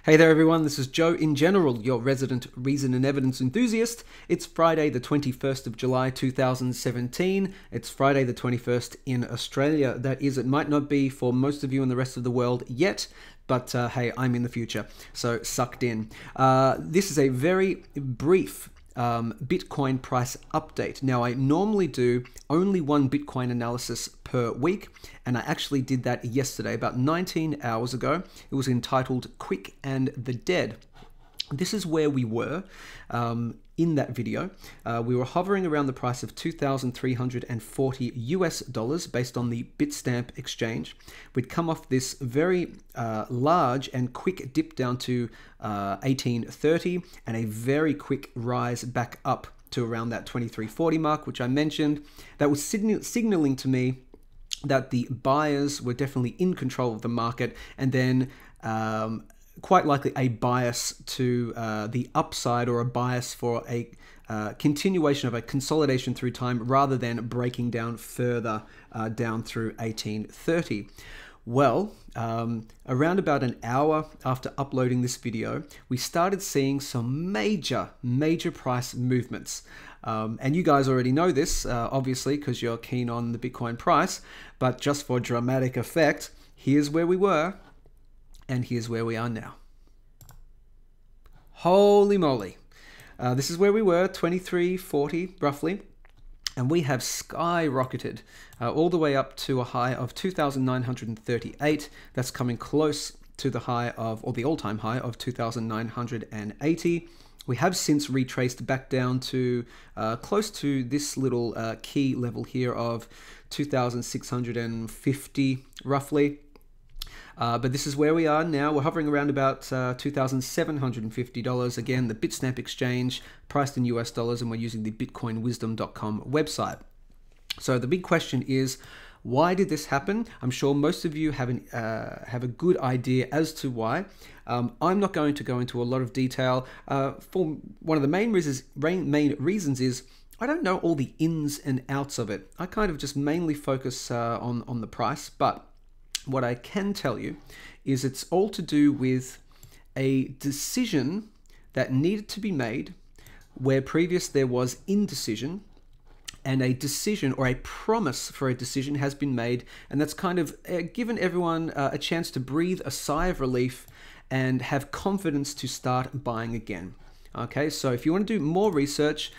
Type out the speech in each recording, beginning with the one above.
Hey there everyone, this is Joe in General, your resident reason and evidence enthusiast. It's Friday the 21st of July 2017. It's Friday the 21st in Australia. That is, it might not be for most of you in the rest of the world yet, but hey, I'm in the future, so sucked in. This is a very brief Bitcoin price update. Now, I normally do only one Bitcoin analysis per week, and I actually did that yesterday, about 19 hours ago. It was entitled Quick and the Dead. This is where we were in that video. We were hovering around the price of $2,340 US based on the Bitstamp exchange. We'd come off this very large and quick dip down to 1830 and a very quick rise back up to around that 2340 mark, which I mentioned. That was signaling to me that the buyers were definitely in control of the market, and then quite likely a bias to the upside, or a bias for a continuation of a consolidation through time rather than breaking down further down through 1830. Well, around about an hour after uploading this video, we started seeing some major price movements. And you guys already know this, obviously, because you're keen on the Bitcoin price, but just for dramatic effect, here's where we were, and here's where we are now. Holy moly. This is where we were, 2340 roughly, and we have skyrocketed all the way up to a high of 2,938. That's coming close to the high of, or the all-time high of 2,980. We have since retraced back down to close to this little key level here of 2,650 roughly. But this is where we are now. We're hovering around about $2,750. Again, the Bitstamp exchange, priced in US dollars, and we're using the bitcoinwisdom.com website. So the big question is, why did this happen? I'm sure most of you have a good idea as to why. I'm not going to go into a lot of detail. For one of the main reasons is I don't know all the ins and outs of it. I kind of just mainly focus on the price, but what I can tell you is it's all to do with a decision that needed to be made where previous there was indecision, and a decision or a promise for a decision has been made, and that's kind of given everyone a chance to breathe a sigh of relief and have confidence to start buying again. Okay, so if you want to do more research,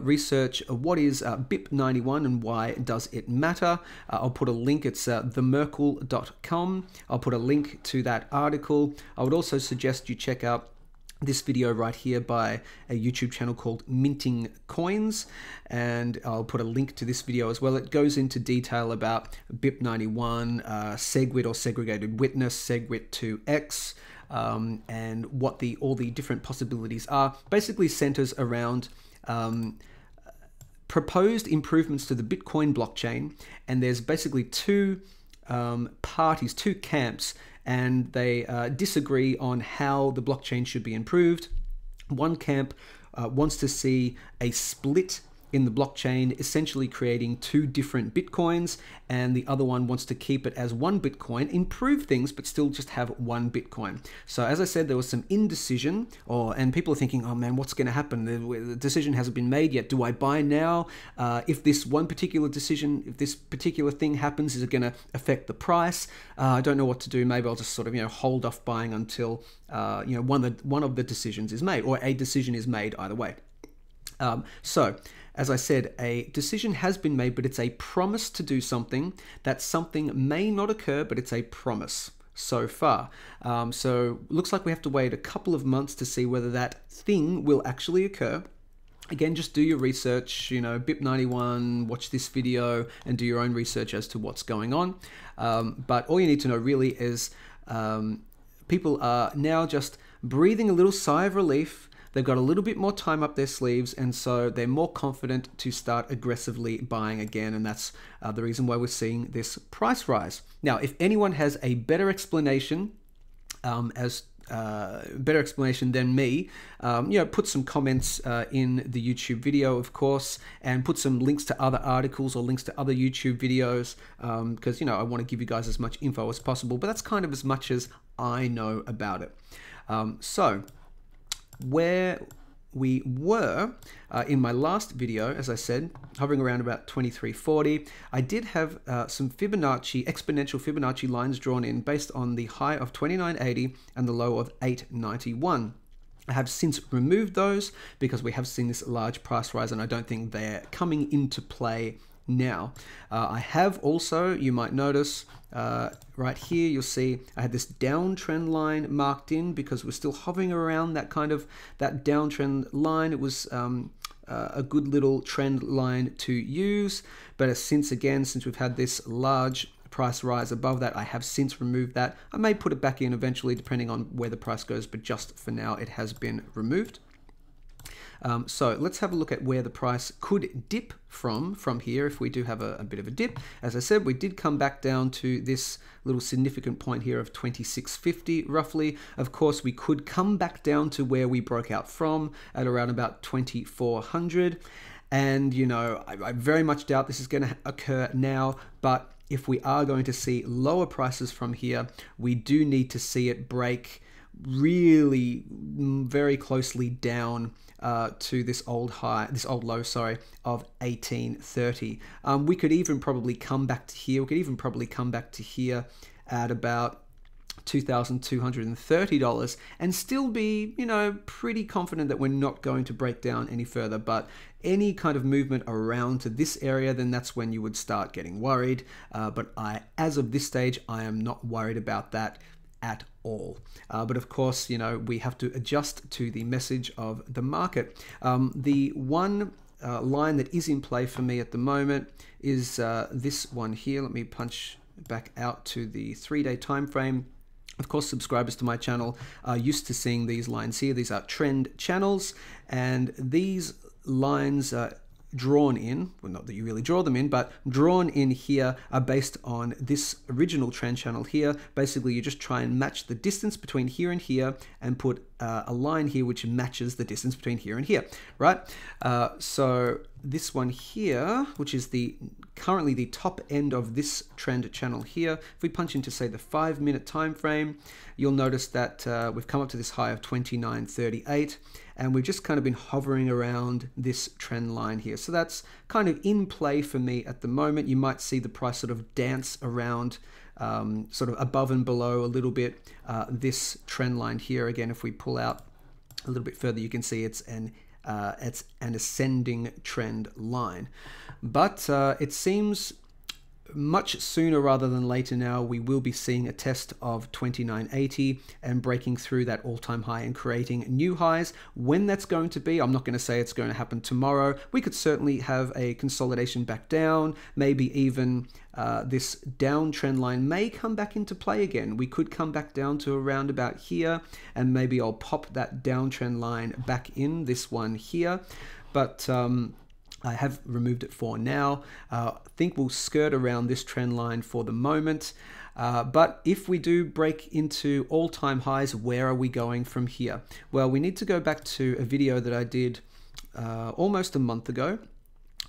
research what is BIP91 and why does it matter. I'll put a link, it's themerkle.com. I'll put a link to that article. I would also suggest you check out this video right here by a YouTube channel called Minting Coins, and I'll put a link to this video as well. It goes into detail about BIP91, SegWit or segregated witness, SegWit2x, and what all the different possibilities are. Basically centers around proposed improvements to the Bitcoin blockchain, and there's basically two parties, two camps, and they disagree on how the blockchain should be improved. One camp wants to see a split in the blockchain, essentially creating two different Bitcoins, and the other one wants to keep it as one Bitcoin, improve things, but still just have one Bitcoin. So as I said, there was some indecision, and people are thinking, oh man, what's going to happen? The decision hasn't been made yet. Do I buy now? If this one particular decision, if this particular thing happens, is it going to affect the price? I don't know what to do. Maybe I'll just sort of, hold off buying until, one of the decisions is made, or a decision is made either way. So, as I said, a decision has been made, but it's a promise to do something. That something may not occur, but it's a promise so far. So, looks like we have to wait a couple of months to see whether that thing will actually occur. Again, just do your research, BIP91, watch this video, and do your own research as to what's going on. But all you need to know really is people are now just breathing a little sigh of relief. They've got a little bit more time up their sleeves, and so they're more confident to start aggressively buying again, and that's the reason why we're seeing this price rise. Now, if anyone has a better explanation better explanation than me, put some comments in the YouTube video, of course, and put some links to other articles or links to other YouTube videos, because I want to give you guys as much info as possible, but that's kind of as much as I know about it. So where we were in my last video, as I said, hovering around about 2340. I did have some Fibonacci, exponential Fibonacci lines drawn in based on the high of 2980 and the low of 891. I have since removed those because we have seen this large price rise and I don't think they're coming into play now. I have also, you might notice, right here, you'll see I had this downtrend line marked in because we're still hovering around that kind of, that downtrend line. It was a good little trend line to use, but since we've had this large price rise above that, I have since removed that. I may put it back in eventually depending on where the price goes, but just for now it has been removed. So let's have a look at where the price could dip from here if we do have a bit of a dip. As I said, we did come back down to this little significant point here of 2650 roughly. Of course, we could come back down to where we broke out from at around about 2400. And, you know, I very much doubt this is going to occur now, but if we are going to see lower prices from here, we do need to see it break really very closely down to this old low, of 1830. We could even probably come back to here. We could even probably come back to here at about $2,230 and still be, you know, pretty confident that we're not going to break down any further. But any kind of movement around to this area, then that's when you would start getting worried. But as of this stage, I am not worried about that at all. But of course, you know, we have to adjust to the message of the market. The one line that is in play for me at the moment is this one here. Let me punch back out to the 3-day time frame. Of course, subscribers to my channel are used to seeing these lines here. These are trend channels, and these lines drawn in, well, not that you really draw them in, but drawn in here are based on this original trend channel here. Basically, you just try and match the distance between here and here and put a line here which matches the distance between here and here, right? So this one here, which is currently the top end of this trend channel here, if we punch into, say, the 5-minute time frame, you'll notice that we've come up to this high of 2938, and we've just kind of been hovering around this trend line here. So that's kind of in play for me at the moment. You might see the price sort of dance around sort of above and below a little bit this trend line here. Again, if we pull out a little bit further, you can see it's an ascending trend line. But it seems much sooner rather than later now we will be seeing a test of 2980 and breaking through that all-time high and creating new highs. When that's going to be, I'm not going to say it's going to happen tomorrow. We could certainly have a consolidation back down, maybe even this downtrend line may come back into play again. We could come back down to around about here, and maybe I'll pop that downtrend line back in, this one here. But I have removed it for now. I think we'll skirt around this trend line for the moment. But if we do break into all-time highs, where are we going from here? Well, we need to go back to a video that I did almost a month ago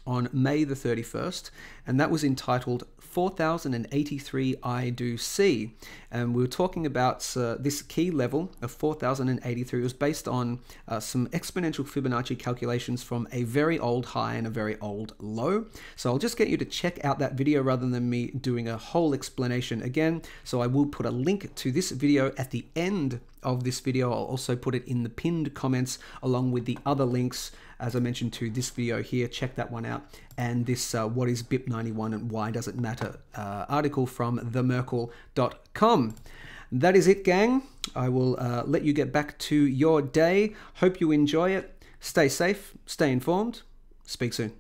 on May the 31st, and that was entitled 4083 I Do See, and we were talking about this key level of 4083. It was based on some exponential Fibonacci calculations from a very old high and a very old low. So I'll just get you to check out that video rather than me doing a whole explanation again. So I will put a link to this video at the end of this video. I'll also put it in the pinned comments along with the other links, as I mentioned, to this video here. Check that one out. And this what is BIP91 and why does it matter article from themerkle.com. That is it, gang. I will let you get back to your day. Hope you enjoy it. Stay safe, stay informed. Speak soon.